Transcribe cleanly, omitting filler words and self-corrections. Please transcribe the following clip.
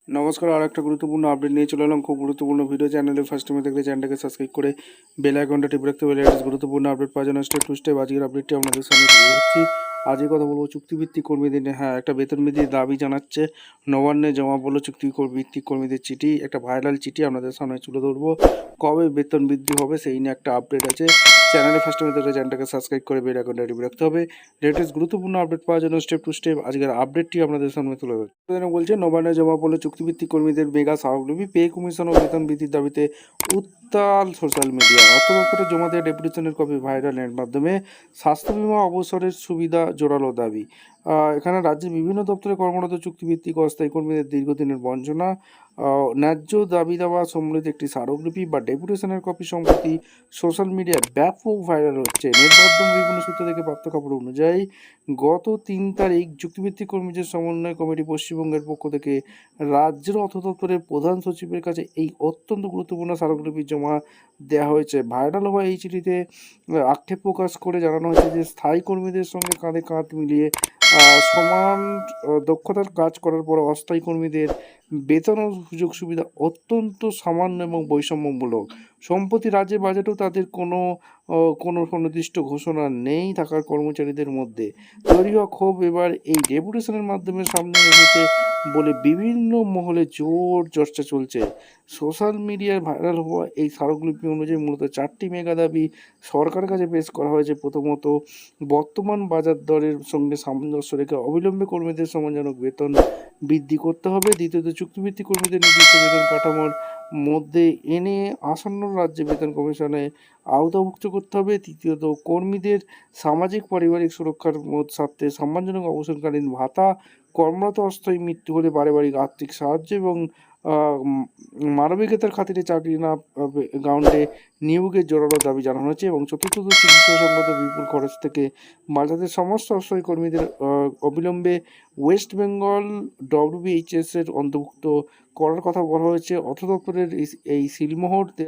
নমস্কার, আর একটা গুরুত্বপূর্ণ আপডেট নিয়ে চলে এলাম। খুব গুরুত্বপূর্ণ ভিডিও। চ্যানেলে ফার্স্ট টাইমে দেখলে চ্যানেলটাকে সাবস্ক্রাইব করে বেল আইকনটা টিপে রাখতে হবে। লেটেস্ট গুরুত্বপূর্ণ আপডেট পাওয়ার জন্য স্টেপ টু স্টেপ আজকের আপডেটটি আপনাদের সামনে তুলে ধরছি। আজকে কথা বলবো চুক্তিভিত্তিক কর্মীদের নিয়ে। হ্যাঁ, একটা বেতন বৃদ্ধির দাবি জানাচ্ছে নবান্নে জমা পড়লো চুক্তিভিত্তিক কর্মীদের চিঠি। একটা ভাইরাল চিঠি আপনাদের সামনে তুলে ধরবো। কবে বেতন বৃদ্ধি হবে সেই নিয়ে একটা আপডেট আছে। চ্যানেলে ফার্স্ট টাইমে দেখলে চ্যানেলটাকে সাবস্ক্রাইব করে বেল আইকনটা টিপে রাখতে হবে। লেটেস্ট গুরুত্বপূর্ণ আপডেট পাওয়ার জন্য স্টেপ টু স্টেপ আজকের আপডেটটি আপনাদের সামনে তুলে ধরছি। বলছে নবান্নে জমা পড়লো চুক্তিভিত্তিক কর্মীদের মেগা স্মারকলিপি। পে কমিশন ও বেতন বৃদ্ধির দাবিতে উত্তাল সোশ্যাল মিডিয়া। অর্থ দপ্তরে জমা দেওয়া ডেপুটেশনের কপি ভাইরাল নেট মাধ্যমে। স্বাস্থ্য বিমা অবসরের সুবিধা জোরালো দাবি। এখানে রাজ্যের বিভিন্ন দপ্তরে কর্মরত চুক্তিভিত্তিক অস্থায়ী কর্মীদের দীর্ঘদিনের বঞ্চনা, ন্যায্য দাবি দেওয়া সম্বলিত একটি স্মারকলিপি বা ডেপুটেশনের কপি সম্প্রতি সোশ্যাল মিডিয়ায় ব্যাপক ভাইরাল হচ্ছে। নেট মাধ্যম বিভিন্ন সূত্র থেকে প্রাপ্ত খবর অনুযায়ী গত 3 তারিখ চুক্তিভিত্তিক কর্মীদের সমন্বয় কমিটি পশ্চিমবঙ্গের পক্ষ থেকে রাজ্যের অর্থ দপ্তরের প্রধান সচিবের কাছে এই অত্যন্ত গুরুত্বপূর্ণ স্মারকলিপি জমা দেওয়া হয়েছে। ভাইরাল হওয়া এই চিঠিতে আক্ষেপ প্রকাশ করে জানানো হয়েছে যে স্থায়ী কর্মীদের সঙ্গে কাঁধে কাঁধ মিলিয়ে সমান দক্ষতার কাজ করার পর অস্থায়ী কর্মীদের বেতন ও সুযোগ সুবিধা অত্যন্ত সামান্য এবং বৈষম্যমূলক। সম্প্রতি রাজ্যের বাজেটেও তাদের কোনো সুনির্দিষ্ট ঘোষণা নেই থাকার কর্মচারীদের মধ্যে তৈরি হওয়া ক্ষোভ এবার এই ডেপুটেশনের মাধ্যমে সামনে এসেছে বলে বিভিন্ন মহলে জোর চর্চা চলছে। সোশ্যাল মিডিয়ায় ভাইরাল হওয়া এই স্মারকলিপি অনুযায়ী মূলত 4টি মেগা দাবি সরকারের কাছে পেশ করা হয়েছে। প্রথমত, বর্তমান বাজার দরের সঙ্গে সামঞ্জস্য রেখে অবিলম্বে কর্মীদের সম্মানজনক বেতন বৃদ্ধি করতে হবে। দ্বিতীয়ত, চুক্তিভিত্তিক কর্মীদের নির্দিষ্ট বেতন কাঠামোর মধ্যে এনে আসন্ন রাজ্য বেতন কমিশনে আওতাভুক্ত করতে হবে। তৃতীয়ত, কর্মীদের সামাজিক পারিবারিক সুরক্ষার স্বার্থে সম্মানজনক অবসরকালীন ভাতা, কর্মরত অস্থায়ী মৃত্যু হলে পারিবারিক আর্থিক সাহায্য এবং মানবিকতার খাতিরে চাকরি না গ্রাউন্ডে নিয়োগের জোরালো দাবি জানানো হয়েছে। এবং চতুর্থত, চিকিৎসাসঙ্গত বিপুল খরচ থেকে বাজারের সমস্ত অস্থায়ী কর্মীদের অবিলম্বে ওয়েস্ট বেঙ্গল WBHS এর অন্তর্ভুক্ত করার কথা বলা হয়েছে। অর্থ দপ্তরের এই সিলমোহর